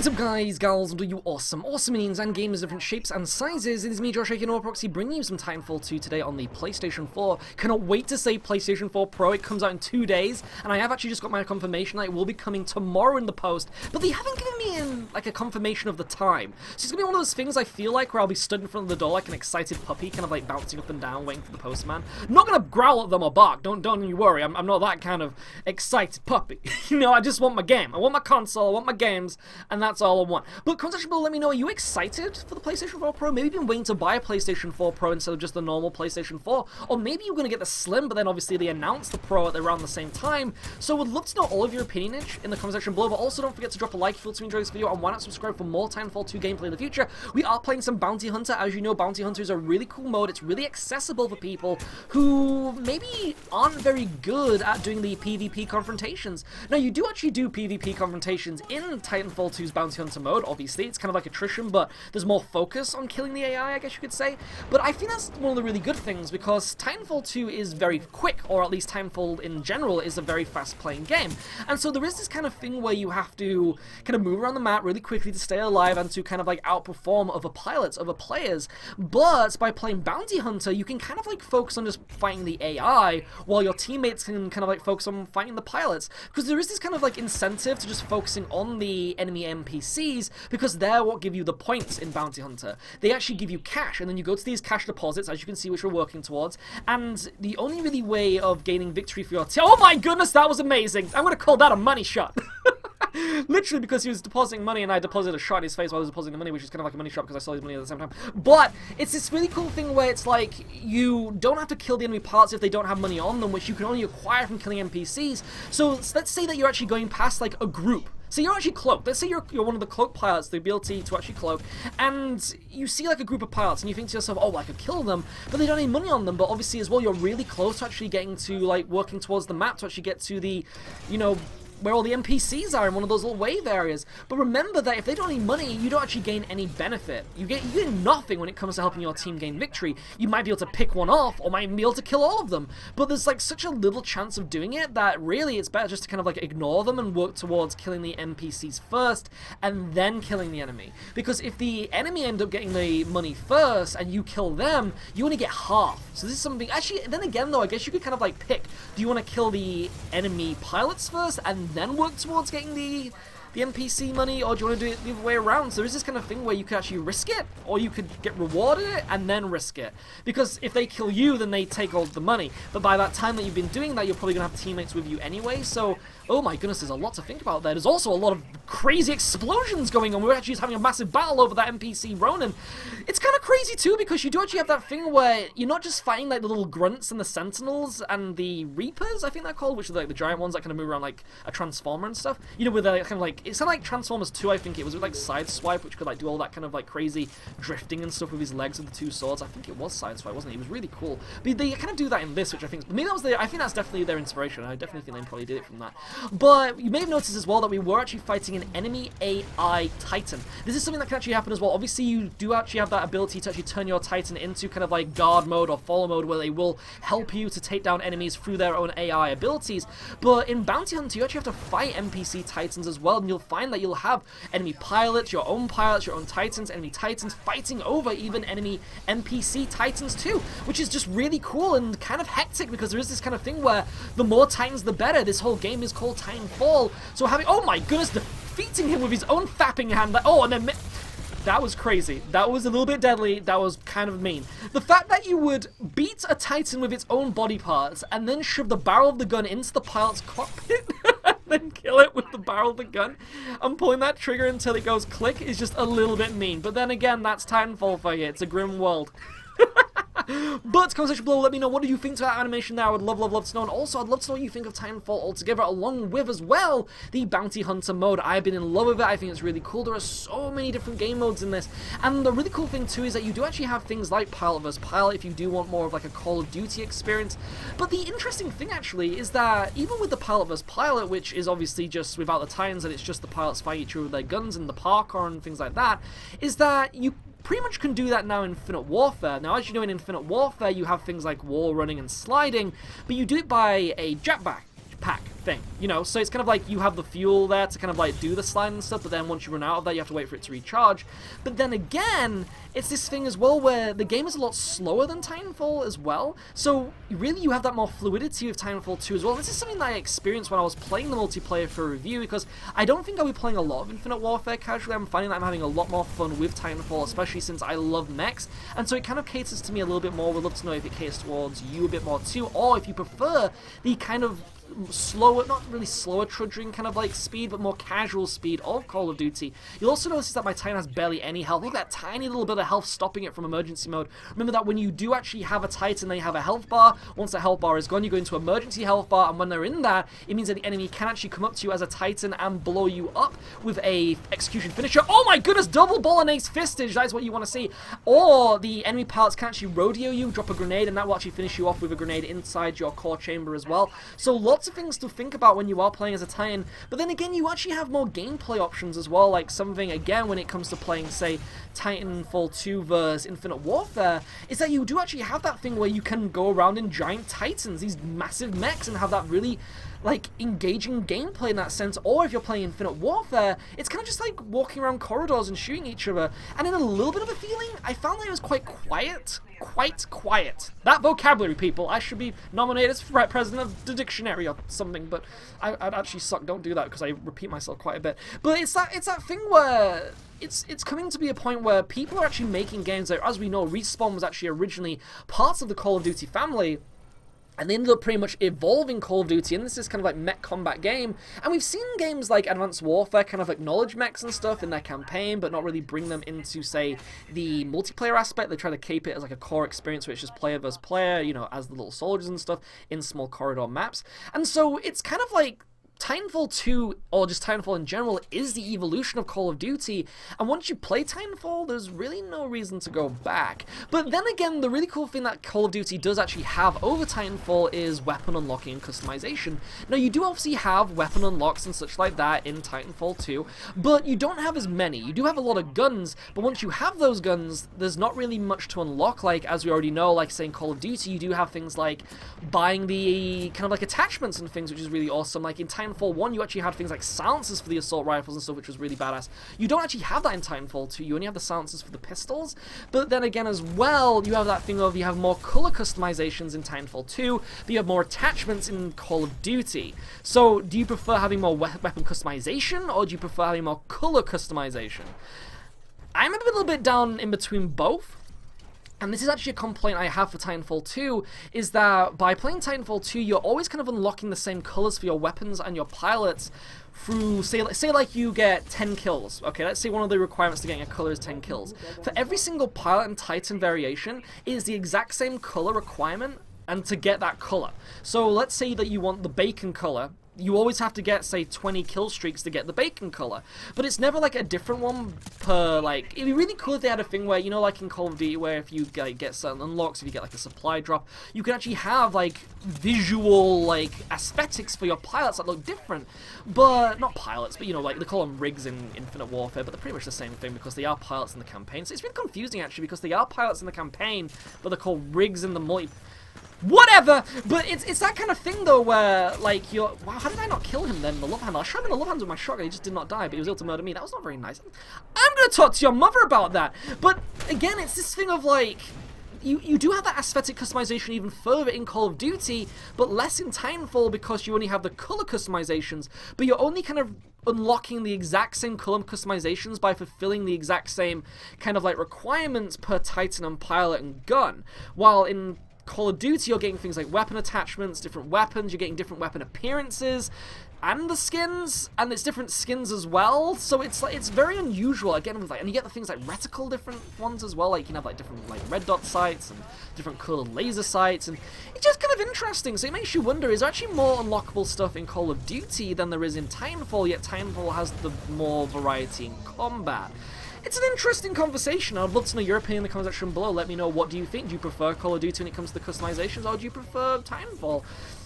What is up, guys, gals, and you awesome minions and gamers of different shapes and sizes. It is me, Josh, aka Proxy, bringing you some Titanfall 2 today on the PlayStation 4. Cannot wait to say PlayStation 4 Pro. It comes out in 2 days, and I have actually just got my confirmation that it will be coming tomorrow in the post, but they haven't given me a confirmation of the time. So it's gonna be one of those things I feel like where I'll be stood in front of the door like an excited puppy, kind of like bouncing up and down, waiting for the postman. I'm not gonna growl at them or bark, don't you worry, I'm not that kind of excited puppy. You know, I just want my game. I want my console, I want my games, and that's all I want. But comment section below, let me know, are you excited for the PlayStation 4 Pro? Maybe you've been waiting to buy a PlayStation 4 Pro instead of just the normal PlayStation 4. Or maybe you're going to get the Slim, but then obviously they announced the Pro at around the same time. So would love to know all of your opinion in the comment section below. But also don't forget to drop a like if you want to enjoy this video, and why not subscribe for more Titanfall 2 gameplay in the future. We are playing some Bounty Hunter. As you know, Bounty Hunter is a really cool mode. It's really accessible for people who maybe aren't very good at doing the PvP confrontations. Now, you do actually do PvP confrontations in Titanfall 2's Bounty Hunter mode. Obviously, it's kind of like Attrition, but there's more focus on killing the AI, I guess you could say. But I think that's one of the really good things, because Titanfall 2 is very quick, or at least Titanfall in general is a very fast-playing game. And so there is this kind of thing where you have to kind of move around the map really quickly to stay alive and to kind of like outperform other pilots, other players. But by playing Bounty Hunter, you can kind of like focus on just fighting the AI, while your teammates can kind of like focus on fighting the pilots. Because there is this kind of like incentive to just focusing on the enemy NPCs, because they're what give you the points in Bounty Hunter. They actually give you cash, and then you go to these cash deposits, as you can see, which we're working towards, and the only really way of gaining victory for your team— oh my goodness, that was amazing! I'm gonna call that a money shot! Literally, because he was depositing money and I deposited a shot in his face while I was depositing the money, which is kind of like a money shot because I saw his money at the same time. But it's this really cool thing where it's like you don't have to kill the enemy pilots if they don't have money on them, which you can only acquire from killing NPCs. So let's say that you're actually going past like a group. So you're actually cloaked. Let's say you're one of the cloak pilots, the ability to actually cloak, and you see like a group of pilots and you think to yourself, oh, well, I could kill them, but they don't have any money on them. But obviously as well, you're really close to actually getting to like working towards the map to actually get to the, you know, where all the NPCs are in one of those little wave areas. But remember that if they don't have any money, you don't actually gain any benefit. You gain nothing when it comes to helping your team gain victory. You might be able to pick one off, or might be able to kill all of them. But there's like such a little chance of doing it that really it's better just to kind of like ignore them and work towards killing the NPCs first, and then killing the enemy. Because if the enemy end up getting the money first, and you kill them, you only get half. So this is something— actually, then again though, I guess you could kind of like pick, do you want to kill the enemy pilots first, and then work towards getting the NPC money, or do you want to do it the other way around? So there is this kind of thing where you could actually risk it, or you could get rewarded it and then risk it. Because if they kill you, then they take all the money. But by that time that you've been doing that, you're probably going to have teammates with you anyway. So, oh my goodness, there's a lot to think about there. There's also a lot of crazy explosions going on. We're actually just having a massive battle over that NPC Ronin. It's kind of crazy too, because you do actually have that thing where you're not just fighting like the little grunts and the sentinels and the reapers, I think they're called, which are like the giant ones that kind of move around like a transformer and stuff. You know, with kind of like— it's kind of like Transformers 2, I think it was, with like Sideswipe, which could like do all that kind of like crazy drifting and stuff with his legs with the two swords. I think it was Sideswipe, wasn't it? It was really cool. But they kind of do that in this, which I think— maybe that was I think that's definitely their inspiration. I definitely think they probably did it from that. But you may have noticed as well that we were actually fighting an enemy AI Titan. This is something that can actually happen as well. Obviously, you do actually have that ability to actually turn your Titan into kind of like guard mode or follow mode, where they will help you to take down enemies through their own AI abilities. But in Bounty Hunter, you actually have to fight NPC Titans as well, and you'll find that you'll have enemy pilots, your own Titans, enemy Titans fighting over even enemy NPC Titans too, which is just really cool and kind of hectic, because there is this kind of thing where the more Titans the better. This whole game is called Titanfall, so having— oh my goodness, defeating him with his own fapping hand— oh, and then— that was crazy. That was a little bit deadly. That was kind of mean. The fact that you would beat a Titan with its own body parts and then shove the barrel of the gun into the pilot's cockpit and then kill it with the barrel of the gun and pulling that trigger until it goes click is just a little bit mean. But then again, that's Titanfall for you. It's a grim world. But comment section below, let me know, what do you think to that animation there? I would love to know. And also, I'd love to know what you think of Titanfall altogether, along with, as well, the Bounty Hunter mode. I've been in love with it. I think it's really cool. There are so many different game modes in this. And the really cool thing, too, is that you do actually have things like Pilot vs. Pilot if you do want more of, like, a Call of Duty experience. But the interesting thing, actually, is that even with the Pilot vs. Pilot, which is obviously just without the Titans, and it's just the pilots fighting each other with their guns and the parkour and things like that, is that you pretty much can do that now in Infinite Warfare. Now, as you know, in Infinite Warfare, you have things like wall running and sliding, but you do it by a jetpack. thing, you know? So it's kind of like you have the fuel there to kind of like do the slide and stuff, but then once you run out of that, you have to wait for it to recharge. But then again, it's this thing as well where the game is a lot slower than Titanfall as well. So really you have that more fluidity with Titanfall 2 as well. This is something that I experienced when I was playing the multiplayer for review, because I don't think I'll be playing a lot of Infinite Warfare casually. I'm finding that I'm having a lot more fun with Titanfall, especially since I love mechs, and so it kind of caters to me a little bit more. We'd love to know if it caters towards you a bit more too, or if you prefer the kind of slower, not really slower trudging kind of like speed, but more casual speed of Call of Duty. You'll also notice that my Titan has barely any health. Look at that tiny little bit of health stopping it from emergency mode. Remember that when you do actually have a Titan, they have a health bar. Once the health bar is gone, you go into emergency health bar, and when they're in that, it means that the enemy can actually come up to you as a Titan and blow you up with a execution finisher. Oh my goodness, double bolognese fistage, that is what you want to see. Or the enemy pilots can actually rodeo you, drop a grenade, and that will actually finish you off with a grenade inside your core chamber as well. So lots of things to think about when you are playing as a Titan, but then again, you actually have more gameplay options as well, like something, again, when it comes to playing, say, Titanfall 2 versus Infinite Warfare, is that you do actually have that thing where you can go around in giant Titans, these massive mechs, and have that really, like, engaging gameplay in that sense. Or if you're playing Infinite Warfare, it's kind of just like walking around corridors and shooting each other, and in a little bit of a feeling, I found that it was quite quiet. Quite quiet. That vocabulary, people. I should be nominated as president of the dictionary or something, but I'd actually suck. Don't do that, because I repeat myself quite a bit. But it's that thing where it's coming to be a point where people are actually making games that, as we know, Respawn was actually originally part of the Call of Duty family, and they ended up pretty much evolving Call of Duty, and this is kind of like mech combat game. And we've seen games like Advanced Warfare kind of acknowledge mechs and stuff in their campaign, but not really bring them into, say, the multiplayer aspect. They try to keep it as like a core experience, which is player versus player, you know, as the little soldiers and stuff in small corridor maps. And so it's kind of like Titanfall 2, or just Titanfall in general, is the evolution of Call of Duty, and once you play Titanfall, there's really no reason to go back. But then again, the really cool thing that Call of Duty does actually have over Titanfall is weapon unlocking and customization. Now, you do obviously have weapon unlocks and such like that in Titanfall 2, but you don't have as many. You do have a lot of guns, but once you have those guns, there's not really much to unlock. Like, as we already know, like say in Call of Duty, you do have things like buying the kind of like attachments and things, which is really awesome. Like in Titanfall 1, you actually had things like silencers for the assault rifles and stuff, which was really badass. You don't actually have that in Titanfall 2, you only have the silencers for the pistols. But then again as well, you have that thing of you have more color customizations in Titanfall 2, but you have more attachments in Call of Duty. So do you prefer having more weapon customization, or do you prefer having more color customization? I'm a little bit down in between both. And this is actually a complaint I have for Titanfall 2, is that by playing Titanfall 2, you're always kind of unlocking the same colors for your weapons and your pilots through, say like you get 10 kills. Okay, let's say one of the requirements to getting a color is 10 kills. For every single pilot and Titan variation, it is the exact same color requirement, and to get that color. So let's say that you want the bacon color. You always have to get, say, 20 kill streaks to get the bacon color. But it's never, like, a different one per, like... It'd be really cool if they had a thing where, you know, like in Call of Duty, where if you get certain unlocks, if you get, like, a supply drop, you can actually have, like, visual, like, aesthetics for your pilots that look different. But, not pilots, but, you know, like, they call them rigs in Infinite Warfare, but they're pretty much the same thing, because they are pilots in the campaign. So it's really confusing, actually, because they are pilots in the campaign, but they're called rigs in the multi... Whatever! But it's that kind of thing, though, where, like, you're... Wow, how did I not kill him, then, the love handle? I shot him in the love hands with my shotgun, he just did not die, but he was able to murder me. That was not very nice. I'm gonna talk to your mother about that! But, again, it's this thing of, like... You do have that aesthetic customization even further in Call of Duty, but less in Titanfall, because you only have the color customizations, but you're only kind of unlocking the exact same color customizations by fulfilling the exact same kind of, like, requirements per Titan and pilot and gun, while in Call of Duty, you're getting things like weapon attachments, different weapons, you're getting different weapon appearances, and the skins, and it's different skins as well, so it's like, it's very unusual, again, with like, and you get the things like reticle different ones as well, like you can have like different like red dot sights, and different colored laser sights, and it's just kind of interesting, so it makes you wonder, is there actually more unlockable stuff in Call of Duty than there is in Titanfall, yet Titanfall has the more variety in combat? It's an interesting conversation. I'd love to know your opinion in the comment section below. Let me know, what do you think? Do you prefer Call of Duty when it comes to the customizations, or do you prefer Titanfall?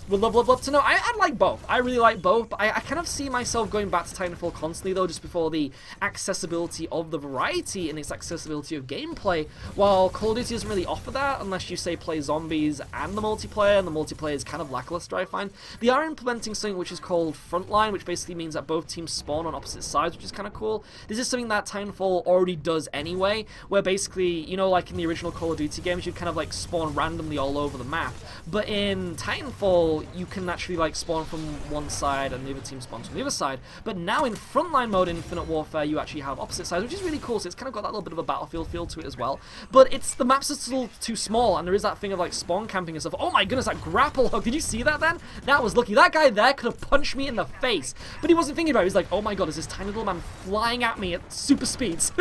would love to know. I like both. I really like both, but I kind of see myself going back to Titanfall constantly, though, just before the accessibility of the variety and its accessibility of gameplay, while Call of Duty doesn't really offer that, unless you, say, play zombies and the multiplayer, and the multiplayer is kind of lackluster, I find. They are implementing something which is called Frontline, which basically means that both teams spawn on opposite sides, which is kind of cool. This is something that Titanfall already does anyway, where basically, you know, like in the original Call of Duty games, you'd kind of like spawn randomly all over the map, but in Titanfall, you can actually like spawn from one side and the other team spawns from the other side. But now in Frontline mode in Infinite Warfare, you actually have opposite sides, which is really cool, so it's kind of got that little bit of a Battlefield feel to it as well. But the maps are still too small, and there is that thing of like spawn camping and stuff. Oh my goodness, that grapple hook, did you see that then? That was lucky. That guy there could have punched me in the face, but he wasn't thinking about it. He was like, oh my god, is this tiny little man flying at me at super speeds?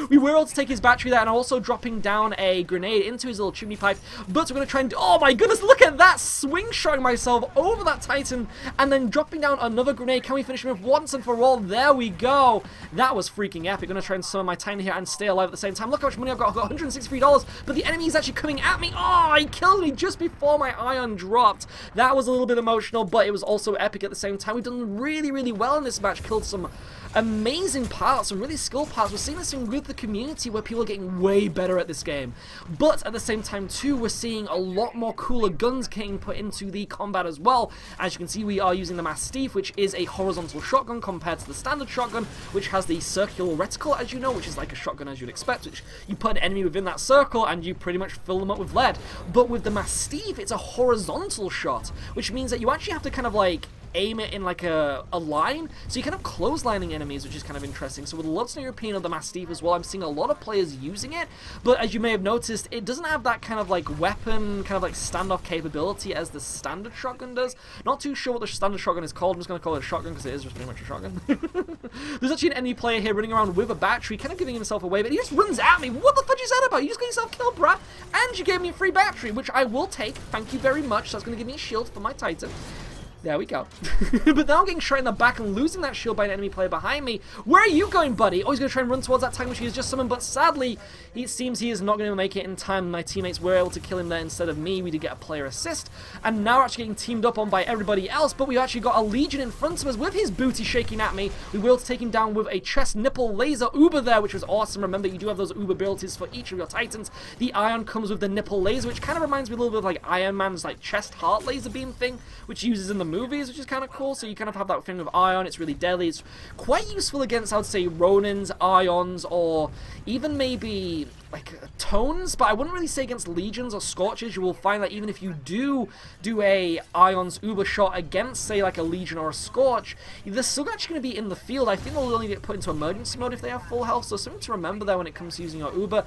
We were able to take his battery there, and also dropping down a grenade into his little chimney pipe, but we're going to try and... Oh my goodness, look at that! Swing-shotting myself over that Titan, and then dropping down another grenade. Can we finish him off once and for all? There we go! That was freaking epic. Going to try and summon my Titan here and stay alive at the same time. Look how much money I've got. I've got $163, but the enemy is actually coming at me. Oh, he killed me just before my ion dropped. That was a little bit emotional, but it was also epic at the same time. We've done really, really well in this match. Killed some amazing parts, some really skilled parts. We're seeing this thing with the community where people are getting way better at this game, but at the same time too, we're seeing a lot more cooler guns getting put into the combat as well. As you can see, we are using the Mastiff, which is a horizontal shotgun compared to the standard shotgun, which has the circular reticle, as you know, which is like a shotgun as you'd expect, which you put an enemy within that circle and you pretty much fill them up with lead. But with the Mastiff, it's a horizontal shot, which means that you actually have to kind of like aim it in like a line, so you're kind of clotheslining enemies, which is kind of interesting. So we'd love to know your opinion of the Mastiff as well. I'm seeing a lot of players using it, but as you may have noticed, it doesn't have that kind of like weapon, kind of like standoff capability as the standard shotgun does. Not too sure what the standard shotgun is called. I'm just going to call it a shotgun because it is just pretty much a shotgun. There's actually an enemy player here running around with a battery, kind of giving himself away, but he just runs at me. What the fudge is that about? You just got yourself killed, bruh, and you gave me a free battery, which I will take. Thank you very much. So that's going to give me a shield for my Titan. There we go. But now I'm getting shot in the back and losing that shield by an enemy player behind me. Where are you going, buddy? Oh, he's going to try and run towards that tank which he has just summoned, but sadly, it seems he is not going to make it in time. My teammates were able to kill him there instead of me. We did get a player assist, and now we're actually getting teamed up on by everybody else, but we've actually got a Legion in front of us with his booty shaking at me. We were able to take him down with a chest nipple laser uber there, which was awesome. Remember, you do have those uber abilities for each of your Titans. The ion comes with the nipple laser, which kind of reminds me a little bit of like Iron Man's like chest heart laser beam thing, which he uses in the movies, which is kind of cool. So you kind of have that thing with ion. It's really deadly. It's quite useful against, I would say, Ronins, ions, or even maybe like tones, but I wouldn't really say against legions or scorches. You will find that even if you do a ions uber shot against, say, like a legion or a scorch, they're still actually going to be in the field. I think they'll only get put into emergency mode if they have full health, so something to remember there when it comes to using your uber.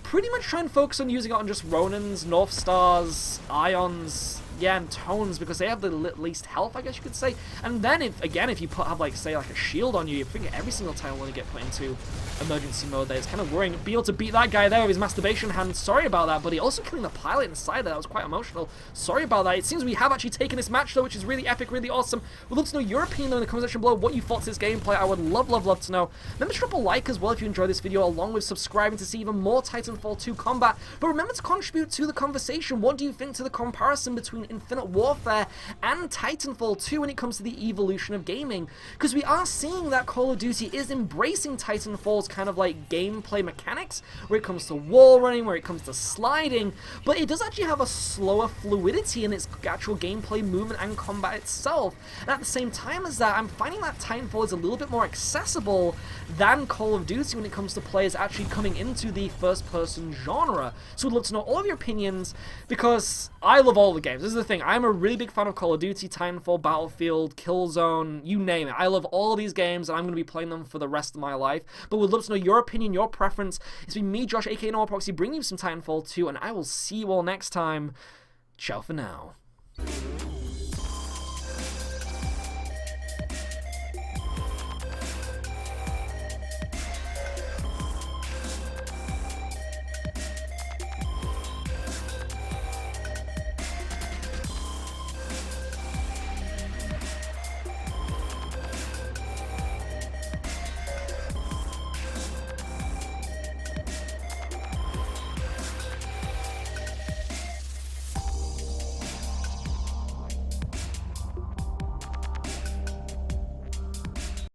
Pretty much try and focus on using it on just Ronins, North Stars, ions, yeah, and tones, because they have the least health, I guess you could say. And then if you have like, say, like a shield on you, you figure every single time when you get put into emergency mode there, it's kind of worrying. Be able to beat that guy there with his masturbation hand, sorry about that, buddy. Also killing the pilot inside there, that was quite emotional. Sorry about that. It seems we have actually taken this match though, which is really epic, really awesome. We'd love to know your opinion though in the comment section below, what you thought to this gameplay. I would love to know. Remember to drop a like as well if you enjoyed this video, along with subscribing to see even more Titanfall 2 combat. But remember to contribute to the conversation. What do you think to the comparison between Infinite Warfare and Titanfall 2 when it comes to the evolution of gaming? Because we are seeing that Call of Duty is embracing Titanfall's kind of like gameplay mechanics, where it comes to wall running, where it comes to sliding, but it does actually have a slower fluidity in its actual gameplay movement and combat itself. And at the same time as that, I'm finding that Titanfall is a little bit more accessible than Call of Duty when it comes to players actually coming into the first-person genre. So we'd love to know all of your opinions, because I love all the games. This is the thing, I'm a really big fan of Call of Duty, Titanfall, Battlefield, Killzone, you name it. I love all of these games, and I'm going to be playing them for the rest of my life. But we'd love to know your opinion, your preference. It's been me, Josh, aka Proxy, bringing you some Titanfall 2, and I will see you all next time. Ciao for now.